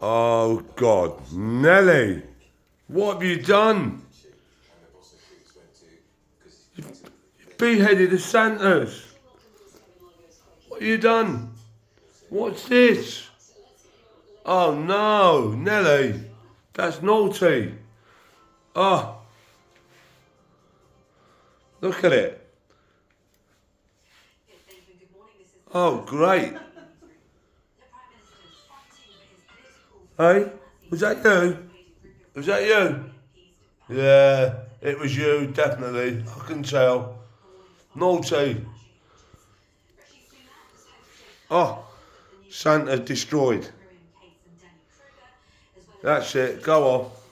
Oh, God. Nelly, what have you done? You beheaded the Santas. What have you done? What's this? Oh, no, Nelly. That's naughty. Oh, look at it. Oh, great. Hey, was that you? Was that you? Yeah, it was you, definitely. I can tell. Naughty. Oh, Santa destroyed. That's it. Go off.